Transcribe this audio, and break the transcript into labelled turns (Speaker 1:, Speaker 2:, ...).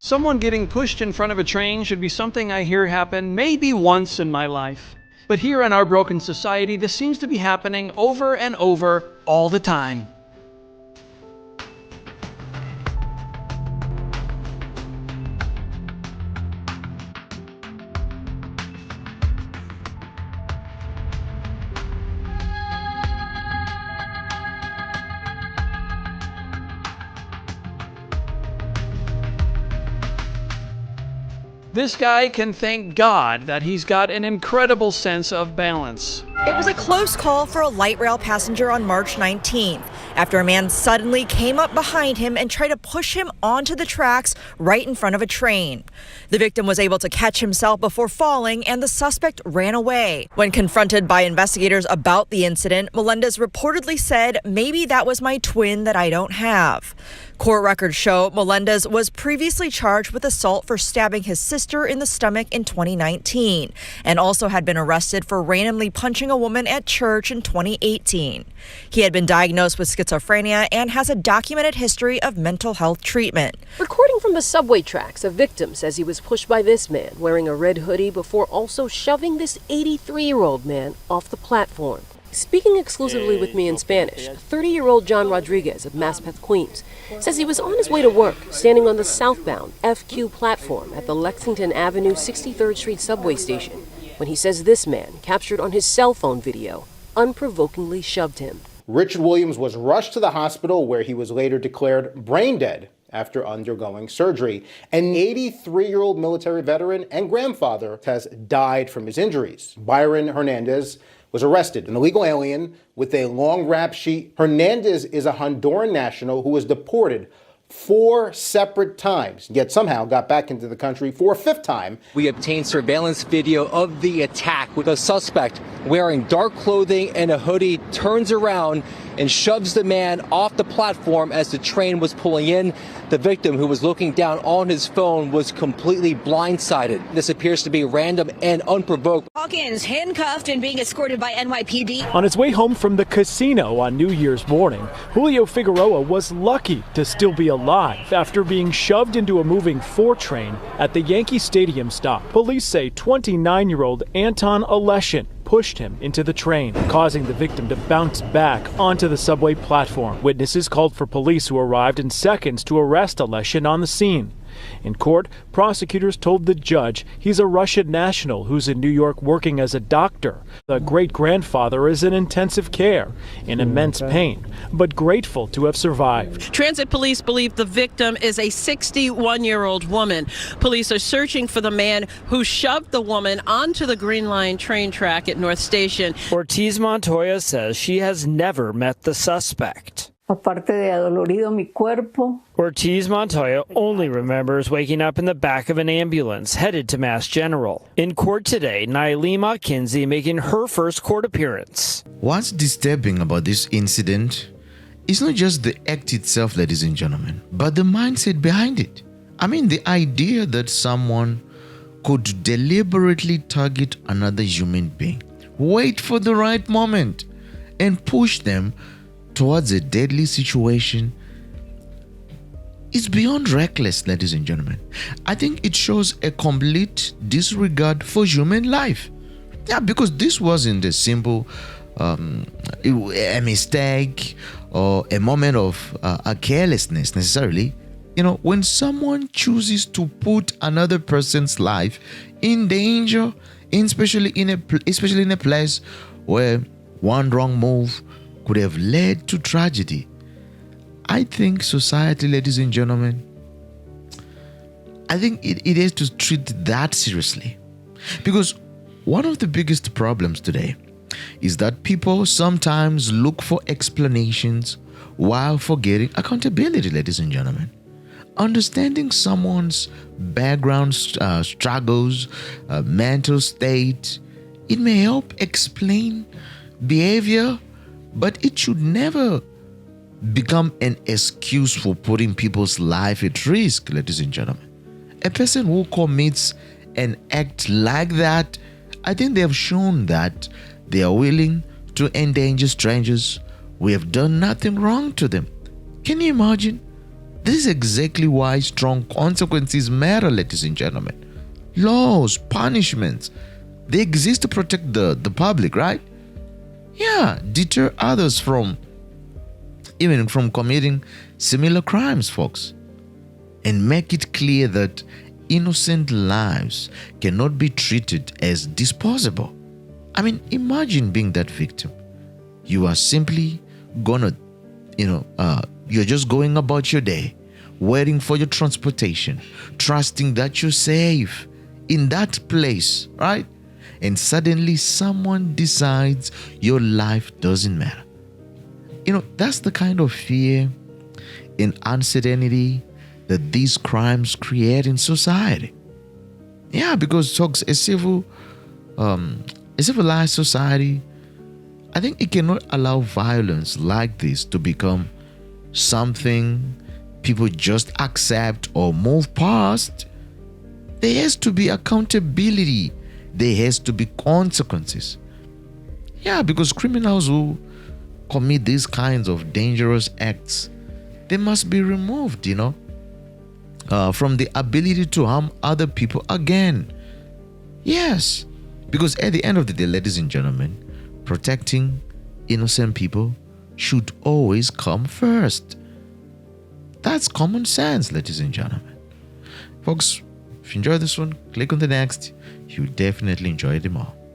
Speaker 1: Someone getting pushed in front of a train should be something I hear happen maybe once in my life. But here in our broken society, this seems to be happening over and over all the time. This guy can thank God that he's got an incredible sense of balance.
Speaker 2: It was a close call for a light rail passenger on March 19th after a man suddenly came up behind him and tried to push him onto the tracks right in front of a train. The victim was able to catch himself before falling, and the suspect ran away. When confronted by investigators about the incident, Melendez reportedly said, "Maybe that was my twin that I don't have." Court records show Melendez was previously charged with assault for stabbing his sister in the stomach in 2019 and also had been arrested for randomly punching a woman at church in 2018. He had been diagnosed with schizophrenia and has a documented history of mental health treatment.
Speaker 3: Recording from the subway tracks, a victim says he was pushed by this man wearing a red hoodie before also shoving this 83-year-old man off the platform. Speaking exclusively with me in Spanish, 30-year-old John Rodriguez of Maspeth, Queens, says he was on his way to work, standing on the southbound FQ platform at the Lexington Avenue 63rd Street subway station, when he says this man, captured on his cell phone video, unprovokingly shoved him.
Speaker 4: Richard Williams was rushed to the hospital where he was later declared brain dead after undergoing surgery. An 83-year-old military veteran and grandfather has died from his injuries. Byron Hernandez was arrested, an illegal alien with a long rap sheet. Hernandez is a Honduran national who was deported 4 separate times, yet somehow got back into the country for a 5th time.
Speaker 5: We obtained surveillance video of the attack with a suspect wearing dark clothing and a hoodie turns around and shoves the man off the platform as the train was pulling in. The victim, who was looking down on his phone, was completely blindsided. This appears to be random and unprovoked.
Speaker 2: Hawkins handcuffed and being escorted by NYPD.
Speaker 6: On his way home from the casino on New Year's morning, Julio Figueroa was lucky to still be alive after being shoved into a moving 4 train at the Yankee Stadium stop. Police say 29-year-old Anton Aleshin pushed him into the train, causing the victim to bounce back onto the subway platform. Witnesses called for police, who arrived in seconds to arrest Aleshin on the scene. In court, prosecutors told the judge he's a Russian national who's in New York working as a doctor. The great-grandfather is in intensive care, in immense pain, but grateful to have survived.
Speaker 7: Transit police believe the victim is a 61-year-old woman. Police are searching for the man who shoved the woman onto the Green Line train track at North Station.
Speaker 8: Ortiz Montoya says she has never met the suspect.
Speaker 9: Aparte de adolorido mi cuerpo.
Speaker 8: Ortiz Montoya only remembers waking up in the back of an ambulance headed to Mass General. In court today, Nailima Kinsey making her first court appearance.
Speaker 10: What's disturbing about this incident is not just the act itself, ladies and gentlemen, but the mindset behind it. I mean, the idea that someone could deliberately target another human being, wait for the right moment, and push them towards a deadly situation is beyond reckless, ladies and gentlemen. I think it shows a complete disregard for human life. Yeah, because this wasn't a simple a mistake or a moment of a carelessness necessarily. You know, when someone chooses to put another person's life in danger, especially in a place where one wrong move could have led to tragedy, I think society, ladies and gentlemen, I think it has to treat that seriously. Because one of the biggest problems today is that people sometimes look for explanations while forgetting accountability, ladies and gentlemen. Understanding someone's background, struggles, mental state, it may help explain behavior, but it should never become an excuse for putting people's life at risk, ladies and gentlemen. A person who commits an act like that, I think they have shown that they are willing to endanger strangers who have done nothing wrong to them. Can you imagine This is exactly why strong consequences matter, ladies and gentlemen. Laws, punishments, they exist to protect the public, right? Yeah, deter others from committing similar crimes, folks. And make it clear that innocent lives cannot be treated as disposable. I mean, imagine being that victim. You are simply gonna, you're just going about your day, waiting for your transportation, trusting that you're safe in that place, right? And suddenly someone decides your life doesn't matter. That's the kind of fear and uncertainty that these crimes create in society. Yeah, because folks, a civilized society, I think it cannot allow violence like this to become something people just accept or move past. There has to be accountability. There has to be consequences. Yeah, because criminals who commit these kinds of dangerous acts, they must be removed, from the ability to harm other people again. Yes, because at the end of the day, ladies and gentlemen, protecting innocent people should always come first. That's common sense, ladies and gentlemen. Folks, if you enjoyed this one, click on the next. You'll definitely enjoy them all.